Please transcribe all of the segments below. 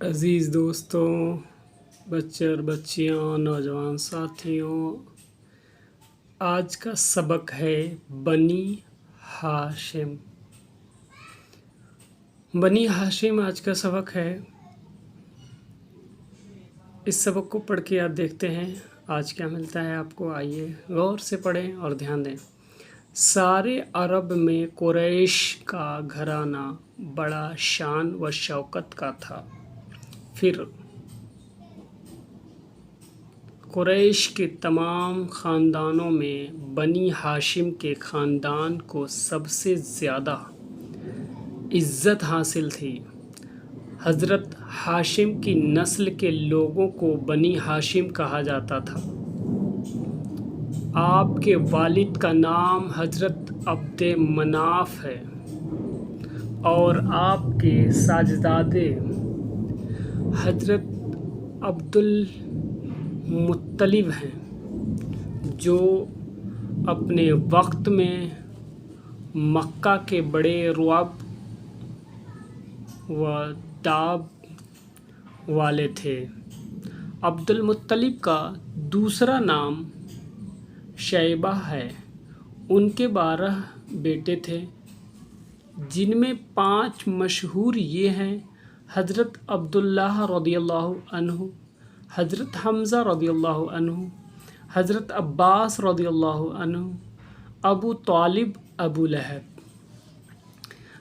عزیز دوستوں، بچے اور بچیاں، نوجوان ساتھیوں، آج کا سبق ہے بنی ہاشم۔ بنی ہاشم آج کا سبق ہے۔ اس سبق کو پڑھ کے آپ دیکھتے ہیں آج کیا ملتا ہے آپ کو۔ آئیے غور سے پڑھیں اور دھیان دیں۔ سارے عرب میں قریش کا گھرانہ بڑا شان و شوکت کا تھا۔ پھر قریش کے تمام خاندانوں میں بنی ہاشم کے خاندان کو سب سے زیادہ عزت حاصل تھی۔ حضرت ہاشم کی نسل کے لوگوں کو بنی ہاشم کہا جاتا تھا۔ آپ کے والد کا نام حضرت عبد مناف ہے اور آپ کے ساجدادے حضرت عبد المطلب ہیں، جو اپنے وقت میں مکہ کے بڑے رعب و داب والے تھے۔ عبد المطلب کا دوسرا نام شیبہ ہے۔ ان کے 12 بیٹے تھے، جن میں 5 مشہور یہ ہیں: حضرت عبداللہ رضی اللہ عنہ، حضرت حمزہ رضی اللہ عنہ، حضرت عباس رضی اللہ عنہ، ابو طالب، ابو لہب۔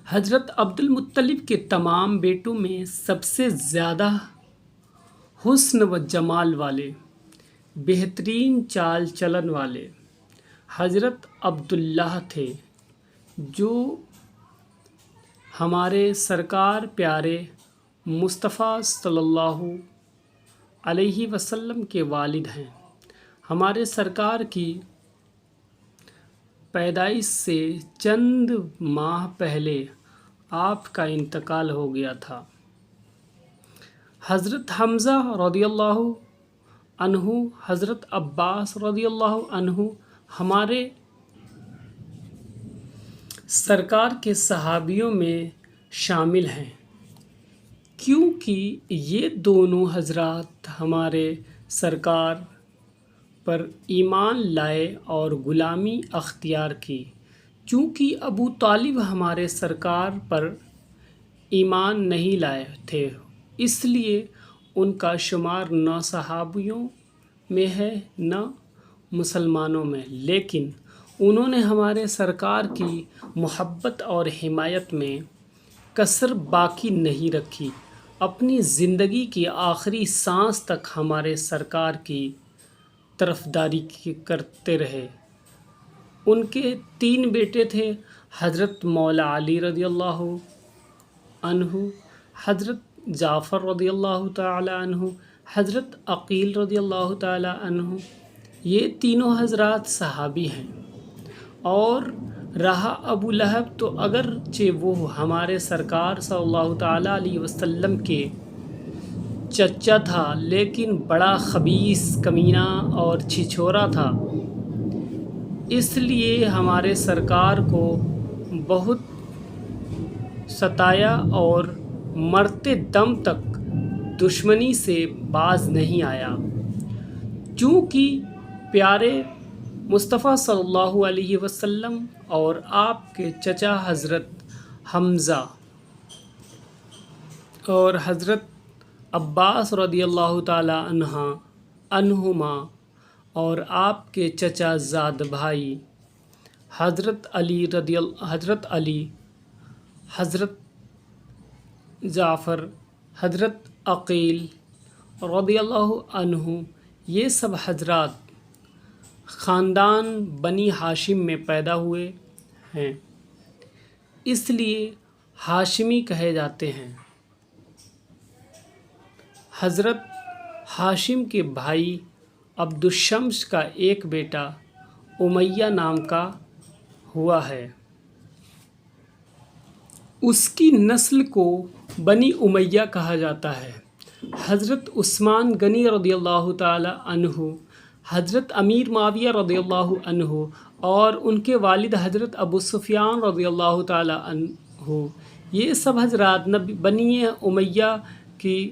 حضرت عبد المطلب کے تمام بیٹوں میں سب سے زیادہ حسن و جمال والے، بہترین چال چلن والے حضرت عبداللہ تھے، جو ہمارے سرکار پیارے مصطفیٰ صلی اللہ علیہ وسلم کے والد ہیں۔ ہمارے سرکار کی پیدائش سے چند ماہ پہلے آپ کا انتقال ہو گیا تھا۔ حضرت حمزہ رضی اللہ عنہ، حضرت عباس رضی اللہ عنہ ہمارے سرکار کے صحابیوں میں شامل ہیں، کیونکہ یہ دونوں حضرات ہمارے سرکار پر ایمان لائے اور غلامی اختیار کی۔ چونکہ ابو طالب ہمارے سرکار پر ایمان نہیں لائے تھے، اس لیے ان کا شمار نہ صحابیوں میں ہے نہ مسلمانوں میں، لیکن انہوں نے ہمارے سرکار کی محبت اور حمایت میں کسر باقی نہیں رکھی۔ اپنی زندگی کی آخری سانس تک ہمارے سرکار کی طرفداری کرتے رہے۔ ان کے 3 بیٹے تھے: حضرت مولا علی رضی اللہ عنہ، حضرت جعفر رضی اللہ تعالی عنہ، حضرت عقیل رضی اللہ تعالی عنہ۔ یہ تینوں حضرات صحابی ہیں۔ اور رہا ابو لہب، تو اگرچہ وہ ہمارے سرکار صلی اللہ تعالی علیہ وسلم کے چچا تھا، لیکن بڑا خبیث، کمینہ اور چھچھورا تھا، اس لیے ہمارے سرکار کو بہت ستایا اور مرتے دم تک دشمنی سے باز نہیں آیا۔ چونکہ پیارے مصطفیٰ صلی اللہ علیہ وسلم اور آپ کے چچا حضرت حمزہ اور حضرت عباس رضی اللہ تعالی عنہما اور آپ کے چچا زاد بھائی حضرت علی، حضرت جعفر، حضرت عقیل رضی اللہ عنہ، یہ سب حضرات خاندان بنی ہاشم میں پیدا ہوئے ہیں، اس لیے ہاشمی کہے جاتے ہیں۔ حضرت ہاشم کے بھائی عبد الشمس کا ایک بیٹا امیہ نام کا ہوا ہے۔ اس کی نسل کو بنی امیہ کہا جاتا ہے۔ حضرت عثمان غنی رضی اللہ تعالی عنہ، حضرت امیر معاویہ رضی اللہ عنہ اور ان کے والد حضرت ابو سفیان رضی اللہ تعالی عنہ، یہ سب حضرات بنی امیہ کی